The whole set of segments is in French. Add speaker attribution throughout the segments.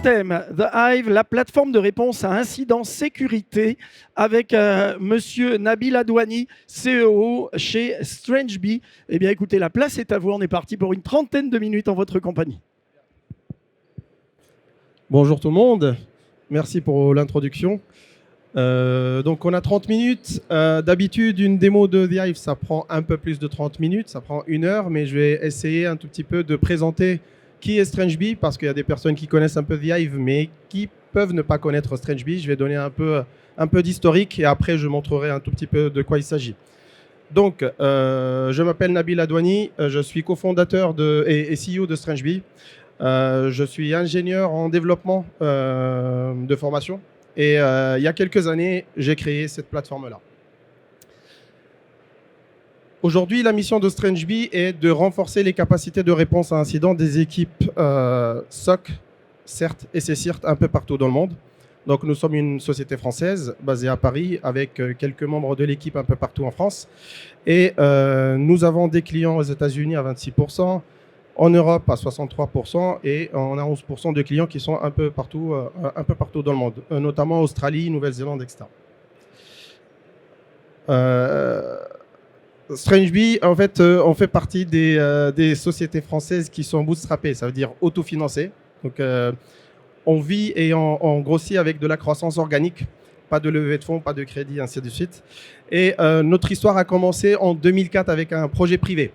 Speaker 1: thème, The Hive, la plateforme de réponse à incidents sécurité, avec Monsieur Nabil Adouani, CEO chez StrangeBee. Eh bien, écoutez, la place est à vous. On est parti pour une trentaine de minutes en votre compagnie.
Speaker 2: Bonjour tout le monde. Merci pour l'introduction. Donc, on a 30 minutes. D'habitude, une démo de The Hive, ça prend un peu plus de 30 minutes. Ça prend 1 heure, mais je vais essayer un tout petit peu de présenter qui est StrangeBee, parce qu'il y a des personnes qui connaissent un peu The Hive, mais qui peuvent ne pas connaître StrangeBee. Je vais donner un peu d'historique et après, je montrerai un tout petit peu de quoi il s'agit. Donc, je m'appelle Nabil Adouani. Je suis cofondateur et CEO de StrangeBee. Je suis ingénieur en développement de formation. Et il y a quelques années, j'ai créé cette plateforme-là. Aujourd'hui, la mission de StrangeBee est de renforcer les capacités de réponse à incidents des équipes SOC, CERT et CSIRT un peu partout dans le monde. Donc, nous sommes une société française basée à Paris avec quelques membres de l'équipe un peu partout en France. Et nous avons des clients aux États-Unis à 26%, en Europe à 63% et on a 11% de clients qui sont un peu partout dans le monde, notamment Australie, Nouvelle-Zélande, etc. StrangeBee, en fait, on fait partie des sociétés françaises qui sont bootstrappées, ça veut dire autofinancées. Donc, on vit et on grossit avec de la croissance organique, pas de levée de fonds, pas de crédit, ainsi de suite. Et notre histoire a commencé en 2004 avec un projet privé.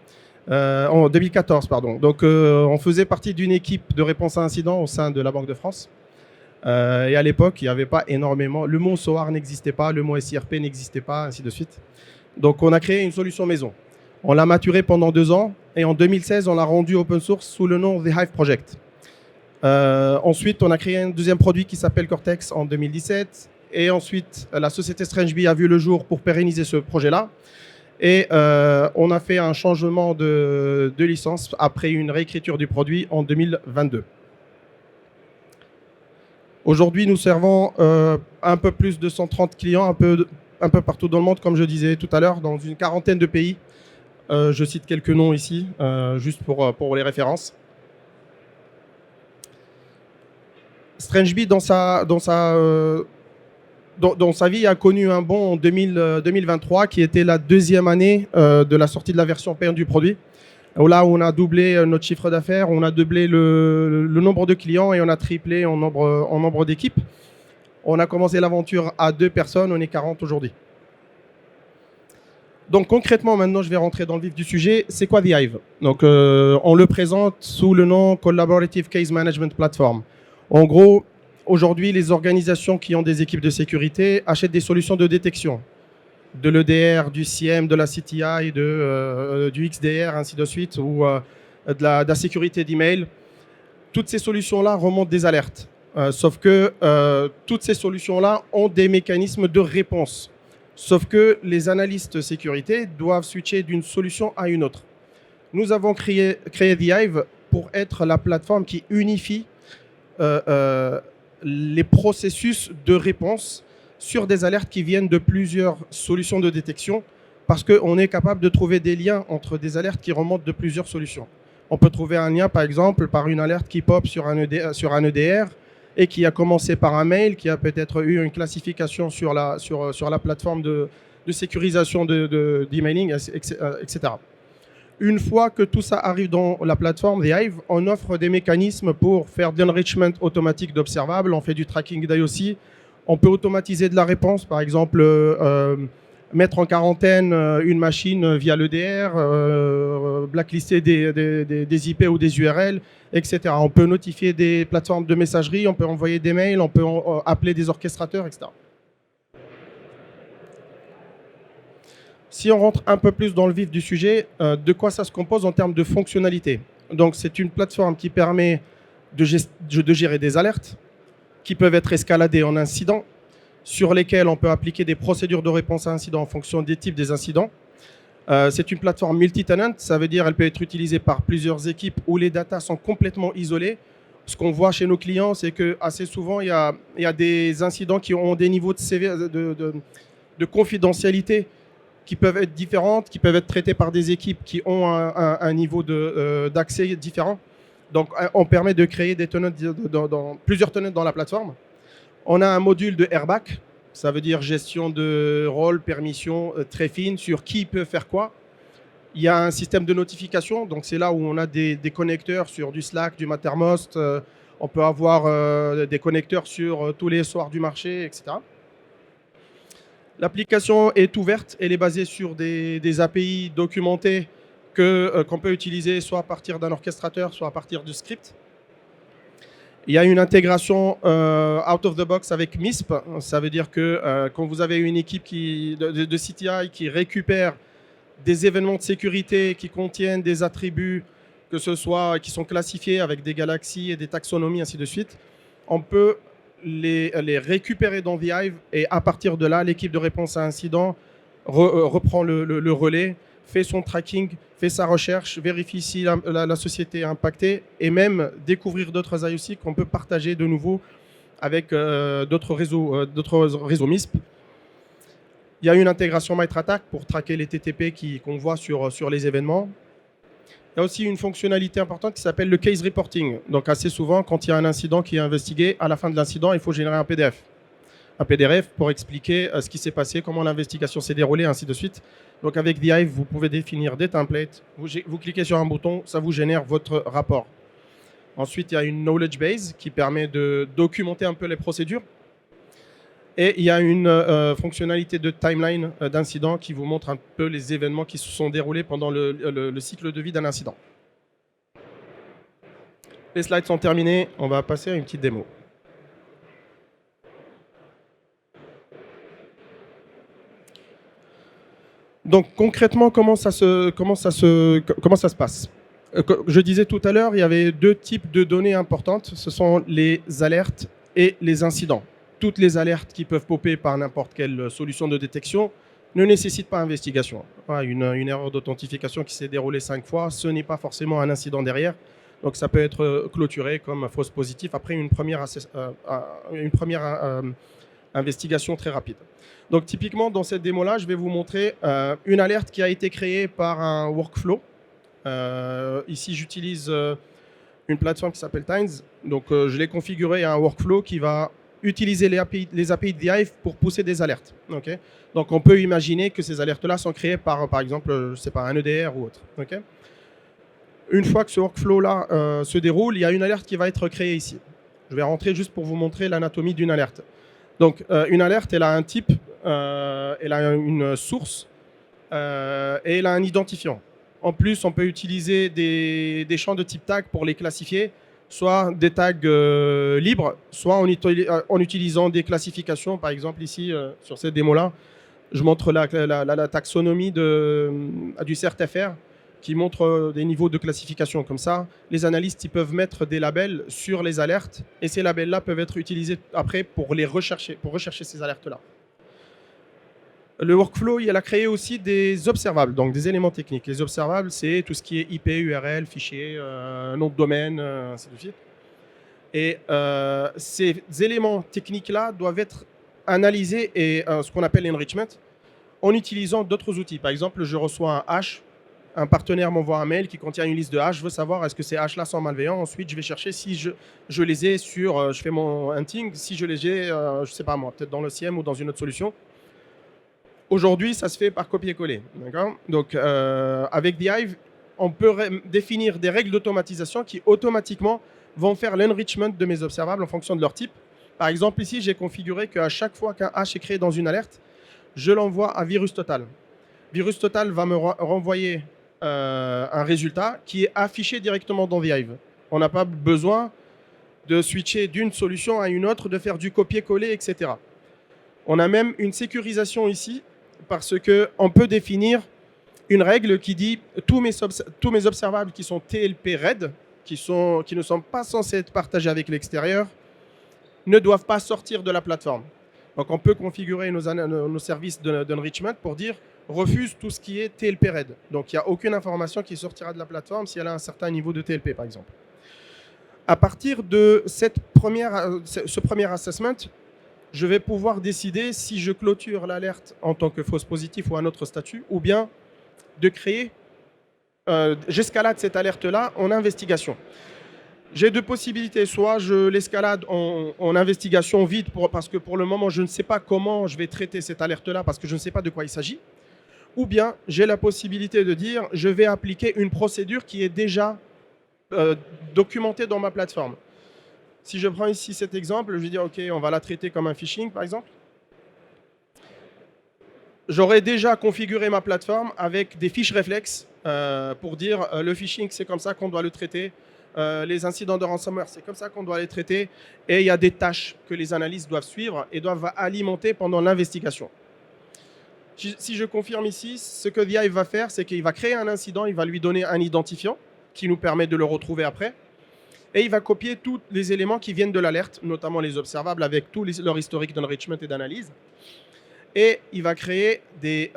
Speaker 2: En 2014, pardon. Donc, on faisait partie d'une équipe de réponse à incidents au sein de la Banque de France. Et à l'époque, il n'y avait pas énormément. Le mot SOAR n'existait pas, le mot SIRP n'existait pas, ainsi de suite. Donc, on a créé une solution maison. On l'a maturée pendant 2 ans et en 2016, on l'a rendue open source sous le nom The Hive Project. Ensuite, on a créé un deuxième produit qui s'appelle Cortex en 2017. Et ensuite, la société StrangeBee a vu le jour pour pérenniser ce projet-là. Et on a fait un changement de licence après une réécriture du produit en 2022. Aujourd'hui, nous servons un peu plus de 130 clients, un peu partout dans le monde, comme je disais tout à l'heure, dans une quarantaine de pays. Je cite quelques noms ici, juste pour les références. StrangeBee, dans sa vie, a connu un bond en 2023, qui était la 2e année de la sortie de la version payante du produit. Là où on a doublé notre chiffre d'affaires, on a doublé le nombre de clients et on a triplé en nombre d'équipes. On a commencé l'aventure à 2 personnes, on est 40 aujourd'hui. Donc concrètement, maintenant, je vais rentrer dans le vif du sujet. C'est quoi The Hive? Donc, on le présente sous le nom Collaborative Case Management Platform. En gros, aujourd'hui, les organisations qui ont des équipes de sécurité achètent des solutions de détection, de l'EDR, du CIEM, de la CTI, du XDR, ainsi de suite, ou de la sécurité d'email. Toutes ces solutions-là remontent des alertes. Sauf que toutes ces solutions-là ont des mécanismes de réponse. Sauf que les analystes sécurité doivent switcher d'une solution à une autre. Nous avons créé The Hive pour être la plateforme qui unifie les processus de réponse sur des alertes qui viennent de plusieurs solutions de détection, parce qu'on est capable de trouver des liens entre des alertes qui remontent de plusieurs solutions. On peut trouver un lien, par exemple, par une alerte qui pop sur un EDR et qui a commencé par un mail, qui a peut-être eu une classification sur la plateforme de sécurisation d'emailing, etc. Une fois que tout ça arrive dans la plateforme The Hive, on offre des mécanismes pour faire de l'enrichment automatique d'observables, on fait du tracking d'IOC, on peut automatiser de la réponse, par exemple, mettre en quarantaine une machine via l'EDR, blacklister des IP ou des URL, etc. On peut notifier des plateformes de messagerie, on peut envoyer des mails, on peut appeler des orchestrateurs, etc. Si on rentre un peu plus dans le vif du sujet, de quoi ça se compose en termes de fonctionnalité? Donc, c'est une plateforme qui permet de gérer des alertes qui peuvent être escaladées en incidents, sur lesquels on peut appliquer des procédures de réponse à incidents en fonction des types des incidents. C'est une plateforme multi-tenant, ça veut dire qu'elle peut être utilisée par plusieurs équipes où les datas sont complètement isolées. Ce qu'on voit chez nos clients, c'est qu'assez souvent, il y a des incidents qui ont des niveaux de confidentialité qui peuvent être différentes, qui peuvent être traitées par des équipes qui ont un niveau d'accès différent. Donc, on permet de créer des tenants plusieurs tenants dans la plateforme. On a un module de airbag, ça veut dire gestion de rôle, permission très fine sur qui peut faire quoi. Il y a un système de notification, donc c'est là où on a des connecteurs sur du Slack, du Mattermost. On peut avoir des connecteurs sur tous les soirs du marché, etc. L'application est ouverte, elle est basée sur des API documentés qu'on peut utiliser soit à partir d'un orchestrateur, soit à partir du script. Il y a une intégration out of the box avec MISP. Ça veut dire que quand vous avez une équipe de CTI qui récupère des événements de sécurité qui contiennent des attributs, que ce soit qui sont classifiés avec des galaxies et des taxonomies, ainsi de suite, on peut les récupérer dans The Hive et à partir de là, l'équipe de réponse à incident reprend le relais, fait son tracking, fait sa recherche, vérifie si la société est impactée et même découvrir d'autres IOC qu'on peut partager de nouveau avec d'autres réseaux MISP. Il y a une intégration MITRE-ATT&CK pour traquer les TTP qu'on voit sur les événements. Il y a aussi une fonctionnalité importante qui s'appelle le case reporting. Donc assez souvent, quand il y a un incident qui est investigué, à la fin de l'incident, il faut générer un PDF. Un PDF pour expliquer ce qui s'est passé, comment l'investigation s'est déroulée, ainsi de suite. Donc avec The Hive, vous pouvez définir des templates. Vous cliquez sur un bouton, ça vous génère votre rapport. Ensuite, il y a une knowledge base qui permet de documenter un peu les procédures. Et il y a une fonctionnalité de timeline d'incident qui vous montre un peu les événements qui se sont déroulés pendant le cycle de vie d'un incident. Les slides sont terminés, on va passer à une petite démo. Donc concrètement, comment ça se passe? Je disais tout à l'heure, il y avait deux types de données importantes. Ce sont les alertes et les incidents. Toutes les alertes qui peuvent popper par n'importe quelle solution de détection ne nécessitent pas investigation. Une erreur d'authentification qui s'est déroulée 5 fois, ce n'est pas forcément un incident derrière. Donc ça peut être clôturé comme fausse positif après une première investigation très rapide. Donc typiquement, dans cette démo-là, je vais vous montrer une alerte qui a été créée par un workflow. Ici, j'utilise une plateforme qui s'appelle Tines. Donc je l'ai configuré à un workflow qui va utiliser les API de The Hive pour pousser des alertes. Okay, donc on peut imaginer que ces alertes-là sont créées par exemple, je sais pas, un EDR ou autre. Okay, une fois que ce workflow-là se déroule, il y a une alerte qui va être créée ici. Je vais rentrer juste pour vous montrer l'anatomie d'une alerte. Donc une alerte, elle a un type, elle a une source et elle a un identifiant. En plus, on peut utiliser des champs de type tag pour les classifier, soit des tags libres, soit en utilisant des classifications. Par exemple, ici, sur cette démo-là, je montre la taxonomie du CERT-FR qui montre des niveaux de classification. Comme ça, les analystes ils peuvent mettre des labels sur les alertes et ces labels-là peuvent être utilisés après pour rechercher ces alertes-là. Le workflow, il a créé aussi des observables, donc des éléments techniques. Les observables, c'est tout ce qui est IP, URL, fichier, nom de domaine, ainsi de suite. Et ces éléments techniques-là doivent être analysés et ce qu'on appelle l'enrichment en utilisant d'autres outils. Par exemple, je reçois un hash, un partenaire m'envoie un mail qui contient une liste de hash, je veux savoir est-ce que ces hash-là sont malveillants. Ensuite, je vais chercher si je les ai sur, je fais mon hunting, si je les ai, je ne sais pas moi, peut-être dans le CIEM ou dans une autre solution. Aujourd'hui, ça se fait par copier-coller. Donc, avec The Hive, on peut définir des règles d'automatisation qui automatiquement vont faire l'enrichment de mes observables en fonction de leur type. Par exemple, ici, j'ai configuré qu'à chaque fois qu'un hash est créé dans une alerte, je l'envoie à VirusTotal. VirusTotal va me renvoyer un résultat qui est affiché directement dans The Hive. On n'a pas besoin de switcher d'une solution à une autre, de faire du copier-coller, etc. On a même une sécurisation ici, parce qu'on peut définir une règle qui dit tous mes observables qui sont TLP RED, qui ne sont pas censés être partagés avec l'extérieur, ne doivent pas sortir de la plateforme. Donc on peut configurer nos services d'enrichment pour dire refuse tout ce qui est TLP RED. Donc il n'y a aucune information qui sortira de la plateforme si elle a un certain niveau de TLP, par exemple. À partir de ce premier assessment, je vais pouvoir décider si je clôture l'alerte en tant que fausse positif ou un autre statut, ou bien de créer, j'escalade cette alerte-là en investigation. J'ai deux possibilités. Soit je l'escalade en investigation vide parce que pour le moment, je ne sais pas comment je vais traiter cette alerte-là parce que je ne sais pas de quoi il s'agit. Ou bien j'ai la possibilité de dire je vais appliquer une procédure qui est déjà documentée dans ma plateforme. Si je prends ici cet exemple, je vais dire OK, on va la traiter comme un phishing par exemple. J'aurais déjà configuré ma plateforme avec des fiches réflexes pour dire le phishing, c'est comme ça qu'on doit le traiter. Les incidents de ransomware, c'est comme ça qu'on doit les traiter. Et il y a des tâches que les analystes doivent suivre et doivent alimenter pendant l'investigation. Si je confirme ici, ce que The Hive va faire, c'est qu'il va créer un incident, il va lui donner un identifiant qui nous permet de le retrouver après. Et il va copier tous les éléments qui viennent de l'alerte, notamment les observables avec tout leur historique d'enrichment et d'analyse. Et il va créer des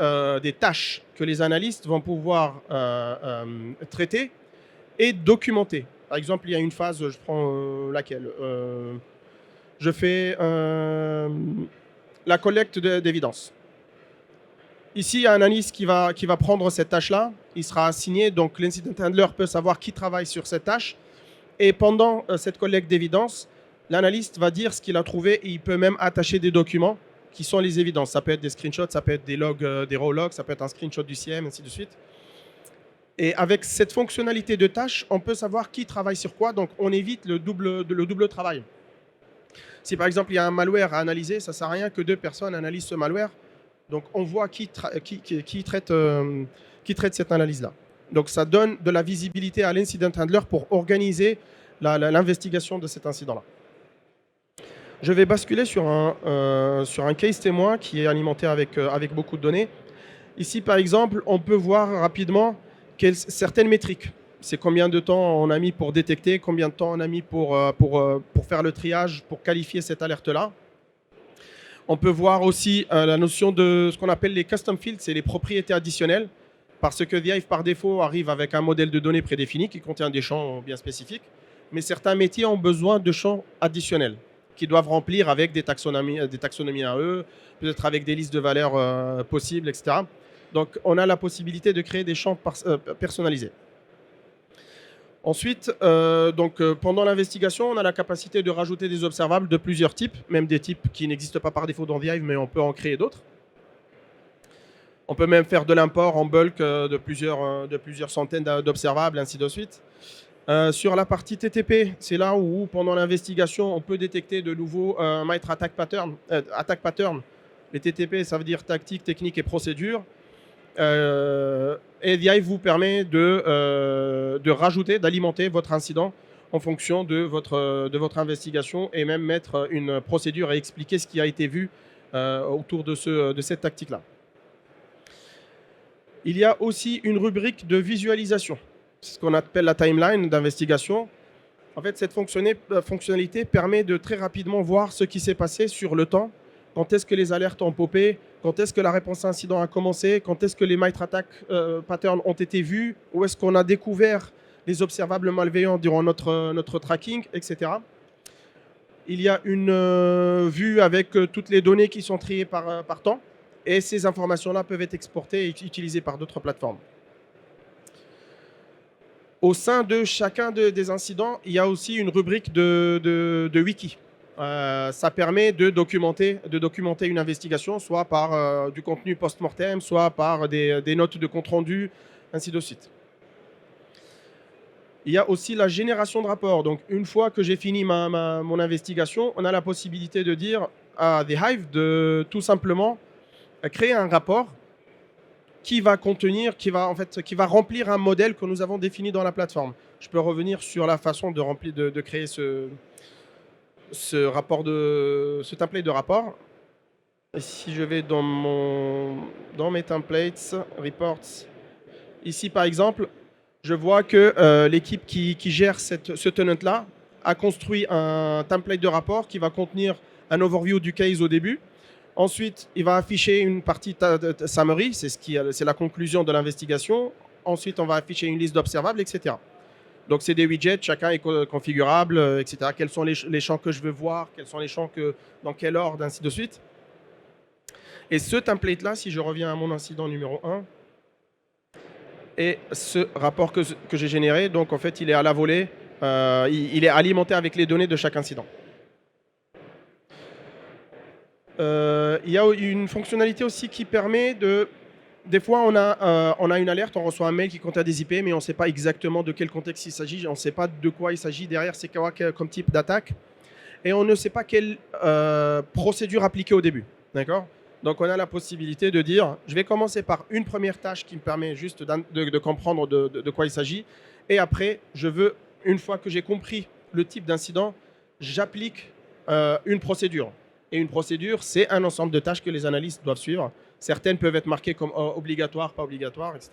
Speaker 2: tâches que les analystes vont pouvoir traiter et documenter. Par exemple, il y a une phase, je prends laquelle je fais la collecte d'évidence. Ici, il y a un analyste qui va prendre cette tâche-là. Il sera assigné, donc l'incident handler peut savoir qui travaille sur cette tâche. Et pendant cette collecte d'évidence, l'analyste va dire ce qu'il a trouvé et il peut même attacher des documents qui sont les évidences. Ça peut être des screenshots, ça peut être des logs, des raw logs, ça peut être un screenshot du CIEM, ainsi de suite. Et avec cette fonctionnalité de tâche, on peut savoir qui travaille sur quoi, donc on évite le double travail. Si par exemple il y a un malware à analyser, ça ne sert à rien que deux personnes analysent ce malware. Donc on voit qui traite cette analyse-là. Donc ça donne de la visibilité à l'incident handler pour organiser l'investigation de cet incident-là. Je vais basculer sur un case témoin qui est alimenté avec beaucoup de données. Ici, par exemple, on peut voir rapidement certaines métriques. C'est combien de temps on a mis pour détecter, combien de temps on a mis pour faire le triage, pour qualifier cette alerte-là. On peut voir aussi la notion de ce qu'on appelle les custom fields, c'est les propriétés additionnelles, parce que The Hive, par défaut, arrive avec un modèle de données prédéfini qui contient des champs bien spécifiques, mais certains métiers ont besoin de champs additionnels qui doivent remplir avec des taxonomies à eux, peut-être avec des listes de valeurs possibles, etc. Donc, on a la possibilité de créer des champs personnalisés. Ensuite, pendant l'investigation, on a la capacité de rajouter des observables de plusieurs types, même des types qui n'existent pas par défaut dans The Hive, mais on peut en créer d'autres. On peut même faire de l'import en bulk de plusieurs centaines d'observables, ainsi de suite. Sur la partie TTP, c'est là où, pendant l'investigation, on peut détecter de nouveaux MITRE attack pattern. Les TTP, ça veut dire tactique, technique et procédure. Et The Hive vous permet de rajouter, d'alimenter votre incident en fonction de votre investigation et même mettre une procédure et expliquer ce qui a été vu autour de cette tactique-là. Il y a aussi une rubrique de visualisation, c'est ce qu'on appelle la timeline d'investigation. En fait, cette fonctionnalité permet de très rapidement voir ce qui s'est passé sur le temps, quand est-ce que les alertes ont popé, quand est-ce que la réponse à incident a commencé, quand est-ce que les MITRE attack patterns ont été vus, où est-ce qu'on a découvert les observables malveillants durant notre tracking, etc. Il y a une vue avec toutes les données qui sont triées par temps, et ces informations-là peuvent être exportées et utilisées par d'autres plateformes. Au sein de chacun des incidents, il y a aussi une rubrique de wiki. Ça permet de documenter une investigation, soit par du contenu post-mortem, soit par des notes de compte-rendu, ainsi de suite. Il y a aussi la génération de rapports. Donc, une fois que j'ai fini mon investigation, on a la possibilité de dire à The Hive de tout simplement créer un rapport qui va remplir un modèle que nous avons défini dans la plateforme. Je peux revenir sur la façon de créer ce template de rapport. Et si je vais dans mes templates, reports, ici par exemple, je vois que l'équipe qui gère ce tenant-là a construit un template de rapport qui va contenir un overview du case au début. Ensuite, il va afficher une partie summary, c'est la conclusion de l'investigation. Ensuite, on va afficher une liste d'observables, etc. Donc, c'est des widgets, chacun est configurable, etc. Quels sont les champs que je veux voir, quels sont les champs dans quel ordre, ainsi de suite. Et ce template-là, si je reviens à mon incident numéro 1, et ce rapport que j'ai généré, donc en fait, il est à la volée il est alimenté avec les données de chaque incident. Il y a une fonctionnalité aussi qui permet de... Des fois, on a une alerte, on reçoit un mail qui contient des IP, mais on ne sait pas exactement de quel contexte il s'agit, on ne sait pas de quoi il s'agit derrière, c'est quoi comme type d'attaque, et on ne sait pas quelle procédure appliquer au début. D'accord ? Donc, on a la possibilité de dire, je vais commencer par une première tâche qui me permet juste de comprendre de quoi il s'agit, et après, une fois que j'ai compris le type d'incident, j'applique une procédure. Et une procédure, c'est un ensemble de tâches que les analystes doivent suivre. Certaines peuvent être marquées comme obligatoires, pas obligatoires, etc.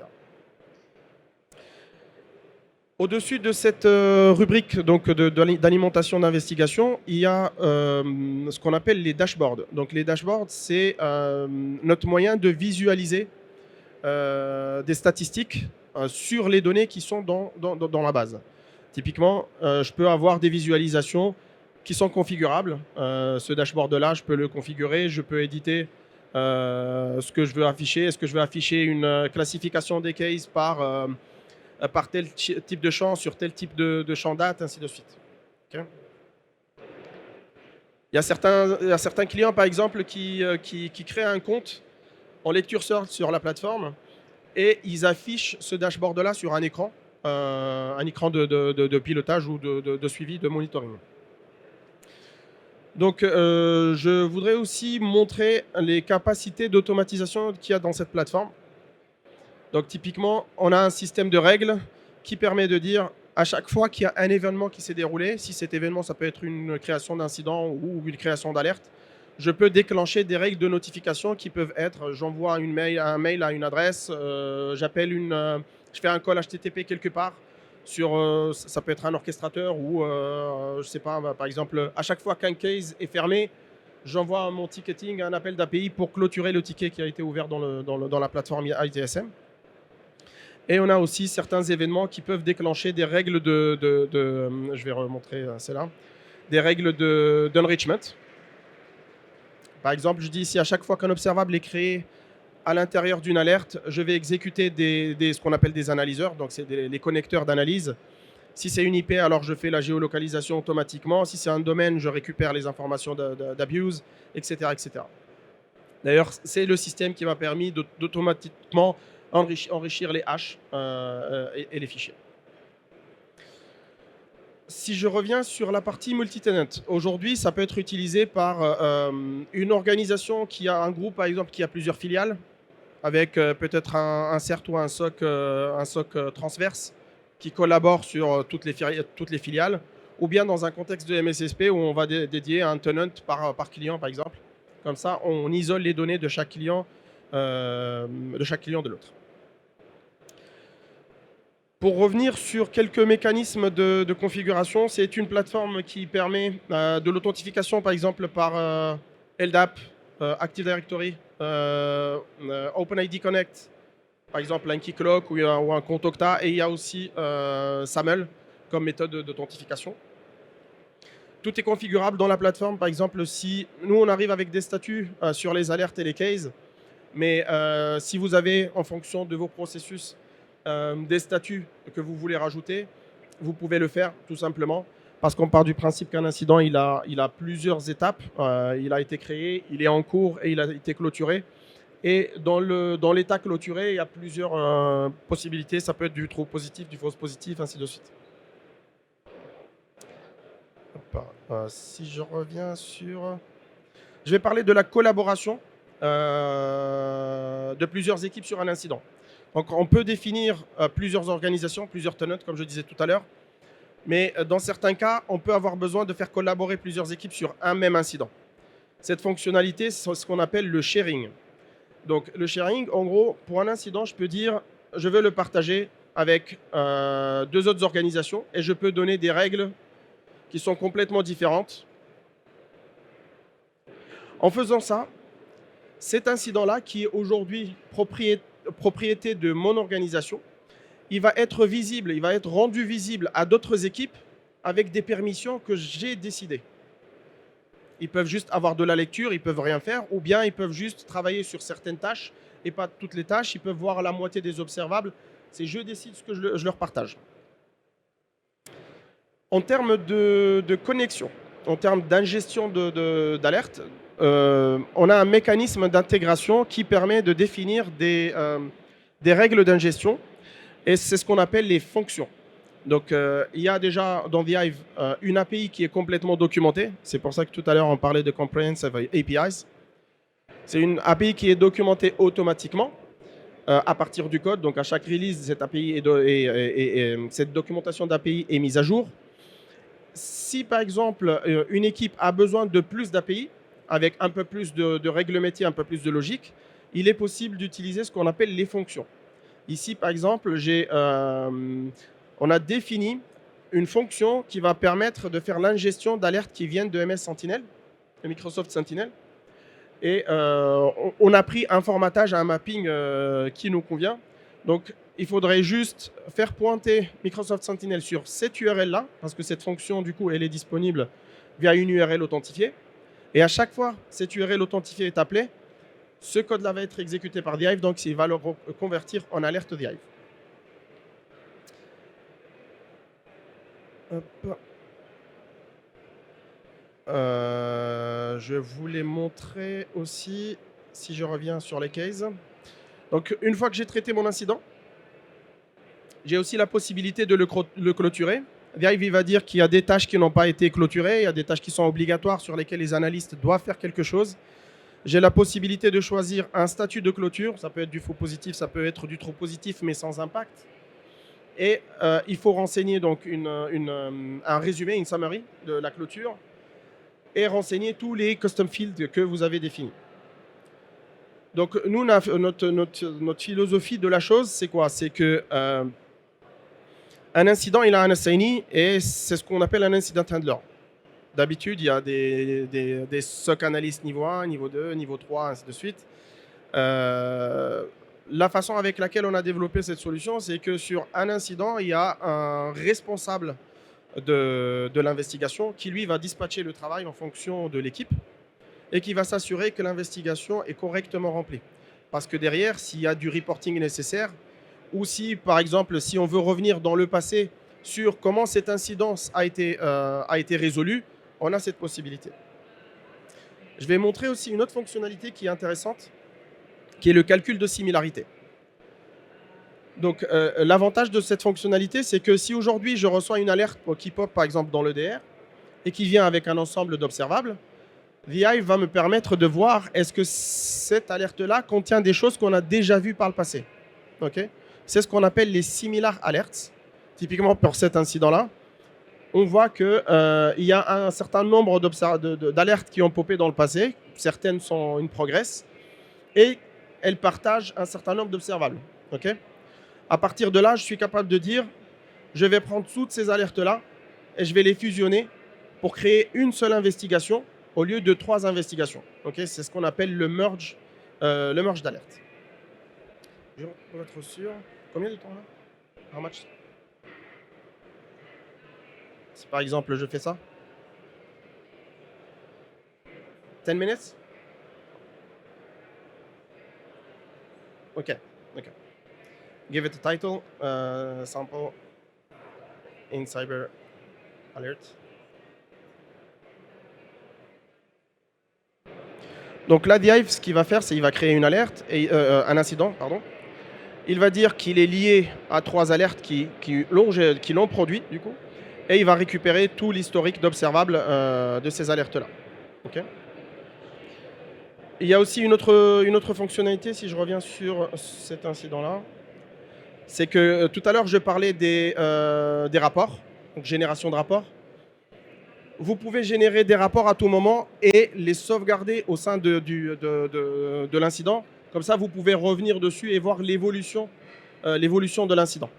Speaker 2: Au-dessus de cette rubrique d'alimentation d'investigation, il y a ce qu'on appelle les dashboards. Donc les dashboards, c'est notre moyen de visualiser des statistiques sur les données qui sont dans la base. Typiquement, je peux avoir des visualisations qui sont configurables. Ce dashboard-là, je peux le configurer, je peux éditer ce que je veux afficher. Est-ce que je veux afficher une classification des cases par tel type de champ, sur tel type de champ date, ainsi de suite. Okay. Il y a certains clients, par exemple, qui créent un compte en lecture search sur la plateforme et ils affichent ce dashboard-là sur un écran de pilotage ou de suivi, de monitoring. Donc, je voudrais aussi montrer les capacités d'automatisation qu'il y a dans cette plateforme. Donc, typiquement, on a un système de règles qui permet de dire à chaque fois qu'il y a un événement qui s'est déroulé, si cet événement, ça peut être une création d'incident ou une création d'alerte, je peux déclencher des règles de notification qui peuvent être, j'envoie un mail à une adresse, je fais un call HTTP quelque part, ça peut être un orchestrateur ou, je ne sais pas, par exemple, à chaque fois qu'un case est fermé, j'envoie mon ticketing, un appel d'API pour clôturer le ticket qui a été ouvert dans la plateforme ITSM. Et on a aussi certains événements qui peuvent déclencher des règles je vais remontrer celle-là, des règles d'enrichment. Par exemple, je dis ici, à chaque fois qu'un observable est créé à l'intérieur d'une alerte, je vais exécuter ce qu'on appelle des analyseurs, donc c'est les connecteurs d'analyse. Si c'est une IP, alors je fais la géolocalisation automatiquement. Si c'est un domaine, je récupère les informations d'abuse, etc., etc. D'ailleurs, c'est le système qui m'a permis d'automatiquement enrichir les hashes et les fichiers. Si je reviens sur la partie multi-tenant, aujourd'hui, ça peut être utilisé par une organisation qui a un groupe, par exemple, qui a plusieurs filiales, avec peut-être un CERT ou un SOC transverse qui collabore sur toutes les filiales, ou bien dans un contexte de MSSP où on va dédier un tenant par client, par exemple. Comme ça, on isole les données de chaque client de l'autre. Pour revenir sur quelques mécanismes de configuration, c'est une plateforme qui permet de l'authentification, par exemple, par LDAP, Active Directory, OpenID Connect, par exemple un Keycloak ou un compte Okta, et il y a aussi SAML comme méthode d'authentification. Tout est configurable dans la plateforme. Par exemple, si nous, on arrive avec des statuts sur les alertes et les cases, mais si vous avez, en fonction de vos processus, des statuts que vous voulez rajouter, vous pouvez le faire tout simplement parce qu'on part du principe qu'un incident, il a plusieurs étapes. Il a été créé, il est en cours et il a été clôturé. Et dans l'état clôturé, il y a plusieurs possibilités. Ça peut être du true positif, du fausse positif, ainsi de suite. Si je reviens sur... Je vais parler de la collaboration de plusieurs équipes sur un incident. Donc, on peut définir plusieurs organisations, plusieurs tenants, comme je disais tout à l'heure. Mais dans certains cas, on peut avoir besoin de faire collaborer plusieurs équipes sur un même incident. Cette fonctionnalité, c'est ce qu'on appelle le sharing. Donc, le sharing, en gros, pour un incident, je peux dire, je veux le partager avec deux autres organisations et je peux donner des règles qui sont complètement différentes. En faisant ça, cet incident-là, qui est aujourd'hui propriété de mon organisation, il va être visible, il va être rendu visible à d'autres équipes avec des permissions que j'ai décidées. Ils peuvent juste avoir de la lecture, ils peuvent rien faire, ou bien ils peuvent juste travailler sur certaines tâches et pas toutes les tâches. Ils peuvent voir la moitié des observables. C'est je décide ce que je leur partage. En termes de connexion, en termes d'ingestion d'alerte, on a un mécanisme d'intégration qui permet de définir des règles d'ingestion, et c'est ce qu'on appelle les fonctions. Donc, il y a déjà dans The Hive une API qui est complètement documentée. C'est pour ça que tout à l'heure, on parlait de Comprehensive APIs. C'est une API qui est documentée automatiquement à partir du code. Donc, à chaque release, cette API cette documentation d'API est mise à jour. Si, par exemple, une équipe a besoin de plus d'API, avec un peu plus de règles métiers, un peu plus de logique, il est possible d'utiliser ce qu'on appelle les fonctions. Ici, par exemple, on a défini une fonction qui va permettre de faire l'ingestion d'alertes qui viennent de MS Sentinel, de Microsoft Sentinel. Et on a pris un formatage, un mapping qui nous convient. Donc, il faudrait juste faire pointer Microsoft Sentinel sur cette URL-là, parce que cette fonction, du coup, elle est disponible via une URL authentifiée. Et à chaque fois cette URL authentifiée est appelée, ce code-là va être exécuté par The Hive, donc il va le convertir en alerte The Hive. Je voulais montrer aussi, si je reviens sur les cases. Donc, une fois que j'ai traité mon incident, j'ai aussi la possibilité de le clôturer. The Hive va dire qu'il y a des tâches qui n'ont pas été clôturées, il y a des tâches qui sont obligatoires sur lesquelles les analystes doivent faire quelque chose. J'ai la possibilité de choisir un statut de clôture. Ça peut être du faux positif, ça peut être du trop positif, mais sans impact. Et il faut renseigner donc un résumé, une summary de la clôture, et renseigner tous les custom fields que vous avez définis. Donc, nous, notre philosophie de la chose, c'est quoi? C'est que un incident, il a un assignee, et c'est ce qu'on appelle un incident handler. D'habitude, il y a des SOC analystes niveau 1, niveau 2, niveau 3, ainsi de suite. La façon avec laquelle on a développé cette solution, c'est que sur un incident, il y a un responsable de l'investigation qui, lui, va dispatcher le travail en fonction de l'équipe et qui va s'assurer que l'investigation est correctement remplie. Parce que derrière, s'il y a du reporting nécessaire, ou si, par exemple, si on veut revenir dans le passé sur comment cet incident a été résolu, on a cette possibilité. Je vais montrer aussi une autre fonctionnalité qui est intéressante, qui est le calcul de similarité. Donc, l'avantage de cette fonctionnalité, c'est que si aujourd'hui je reçois une alerte qui pop par exemple dans l'EDR et qui vient avec un ensemble d'observables, The Hive va me permettre de voir est-ce que cette alerte-là contient des choses qu'on a déjà vues par le passé. Okay, c'est ce qu'on appelle les similar alerts. Typiquement pour cet incident-là, on voit qu'il y a un certain nombre d'alertes qui ont popé dans le passé. Certaines sont in progress et elles partagent un certain nombre d'observables. Okay, à partir de là, je suis capable de dire je vais prendre toutes ces alertes-là et je vais les fusionner pour créer une seule investigation au lieu de 3 investigations. Okay, c'est ce qu'on appelle le merge d'alerte. Je vais être sûr. Combien de temps là? How much? Si par exemple je fais ça. 10 minutes? Ok. Give it a title, sample in cyber alert. Donc là, The Hive, ce qu'il va faire, c'est qu'il va créer une alerte, un incident, pardon. Il va dire qu'il est lié à 3 alertes qui l'ont produit, du coup, et il va récupérer tout l'historique d'observables de ces alertes-là. Okay. Il y a aussi une autre fonctionnalité, si je reviens sur cet incident-là, c'est que tout à l'heure, je parlais des rapports, donc génération de rapports. Vous pouvez générer des rapports à tout moment et les sauvegarder au sein de l'incident. Comme ça, vous pouvez revenir dessus et voir l'évolution de l'incident.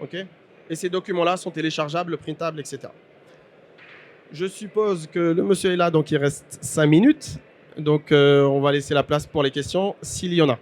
Speaker 2: Okay, et ces documents-là sont téléchargeables, printables, etc. Je suppose que le monsieur est là, donc il reste 5 minutes. Donc, on va laisser la place pour les questions, s'il y en a.